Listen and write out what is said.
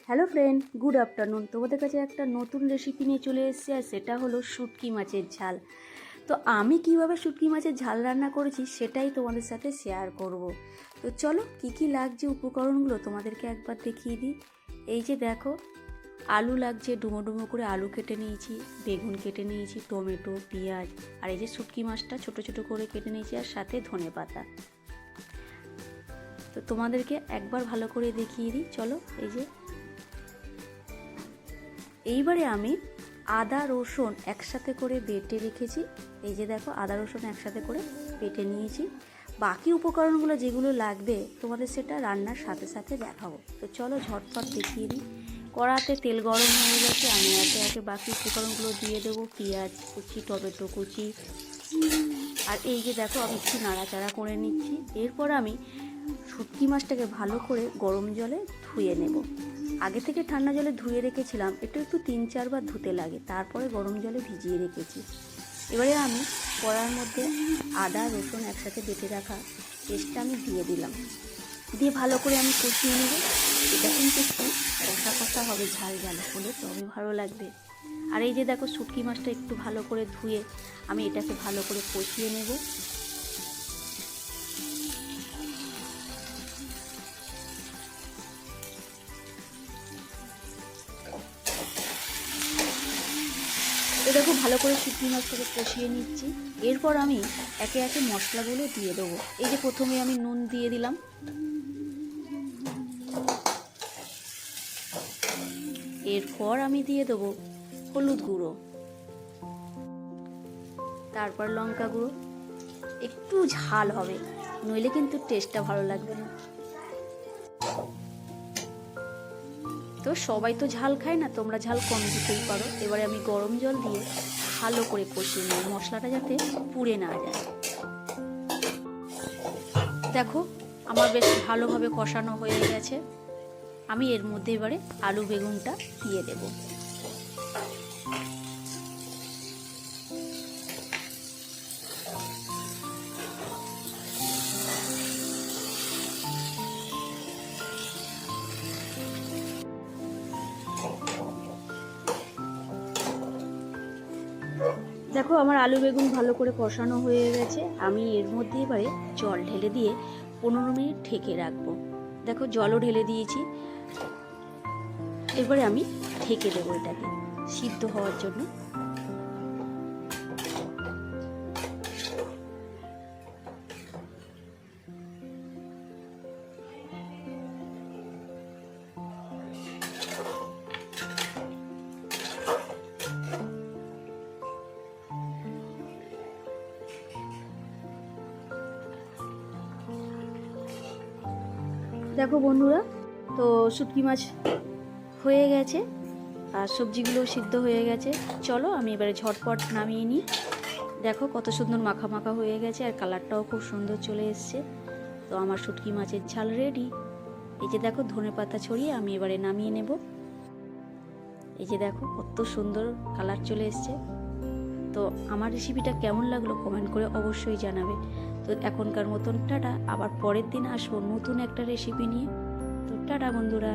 Hello friend, good afternoon. তোমাদের কাছে একটা নতুন রেসিপি নিয়ে চলে এসেছি, আর সেটা হলো শুটকি মাছের ঝাল। তো আমি কিভাবে শুটকি মাছের ঝাল রান্না করেছি সেটাই তোমাদের সাথে শেয়ার করব। তো চলো, কি কি লাগছে উপকরণগুলো তোমাদেরকে একবার দেখিয়ে দিই। এই যে দেখো, আলু লাগছে, ডুমো ডুমো করে আলু কেটে নিয়েছি, বেগুন কেটে নিয়েছি, টমেটো, পেঁয়াজ, আর এই যে শুটকি মাছটা ছোট ছোট করে কেটে নিয়েছি, আর সাথে ধনেপাতা। তো তোমাদেরকে একবার ভালো করে দেখিয়ে দিই, চলো। এই যে এইবারে আমি আদা রসুন একসাথে করে বেটে রেখেছি। এই যে দেখো, আদা রসুন একসাথে করে বেটে নিয়েছি। বাকি উপকরণগুলো যেগুলো লাগবে তোমাদের সেটা রান্নার সাথে সাথে দেখাবো। তো চলো ঝটপট দেখিয়ে দিই। কড়াতে তেল গরম হয়ে গেছে, আমি একে একে বাকি উপকরণগুলো দিয়ে দেবো। পেঁয়াজ কুচি, টমেটো কুচি, আর এই যে দেখো আমি একটু নাড়াচাড়া করে নিচ্ছি। এরপর আমি শুটকি মাছটাকে ভালো করে গরম জলে ধুয়ে নেব। আগে থেকে ঠান্ডা জলে ধুয়ে রেখেছিলাম, একটু 3-4 বার ধুতে লাগে, তারপরে গরম জলে ভিজিয়ে রেখেছি। এবারে আমি কড়ার মধ্যে আদা রসুন একসাথে বেটে রাখা পেস্টটা আমি দিয়ে দিলাম, দিয়ে ভালো করে আমি কষিয়ে নেব। এটা কিন্তু একটু কষা কষা হবে, ঝাল ঝাল হলে তবে ভালো লাগবে। আর এই যে দেখো, শুটকি মাছটা একটু ভালো করে ধুয়ে আমি এটাকে ভালো করে কষিয়ে নেব। তো দেখো, ভালো করে শুটকি মাছটাকে কষিয়ে নিচ্ছি। এরপর আমি একে একে মশলাগুলো দিয়ে দেবো। এই যে প্রথমে আমি নুন দিয়ে দিলাম, এরপর আমি দিয়ে দেবো হলুদ গুঁড়ো, তারপর লঙ্কা গুঁড়ো। একটু ঝাল হবে, নইলে কিন্তু টেস্টটা ভালো লাগবে না। তো সবাই তো ঝাল খায় না, তোমরা ঝাল কম দিতেই পারো। এবারে আমি গরম জল দিয়ে ভালো করে কষিয়ে নেব, মশলাটা যাতে পুড়ে না যায়। দেখো, আমার বেশ ভালোভাবে কষানো হয়ে গেছে। আমি এর মধ্যে এবারে আলু বেগুনটা দিয়ে দেব। দেখো, আমার আলু বেগুন ভালো করে কষানো হয়ে গেছে। আমি এর মধ্যে এবারে জল ঢেলে দিয়ে 15 মিনিট ঢেকে রাখবো। দেখো, জলও ঢেলে দিয়েছি। এবারে আমি ঢেকে দেবো এটাকে সিদ্ধ হওয়ার জন্য। দেখো বন্ধুরা, তো শুটকি মাছ হয়ে গেছে, আর সবজিগুলোও সিদ্ধ হয়ে গেছে। চলো আমি এবারে ঝটপট নামিয়ে নিই। দেখো কত সুন্দর মাখা মাখা হয়ে গেছে, আর কালারটাও খুব সুন্দর চলে এসছে। তো আমার শুটকি মাছের ঝাল রেডি। এই যে দেখো, ধনেপাতা ছড়িয়ে আমি এবারে নামিয়ে নেব। এই যে দেখো, কত সুন্দর কালার চলে এসছে। তো আমার রেসিপিটা কেমন লাগলো কমেন্ট করে অবশ্যই জানাবে। তো এখনকার মতন টাটা, আবার পরের দিন আসবো নতুন একটা রেসিপি নিয়ে। তো টাটা বন্ধুরা।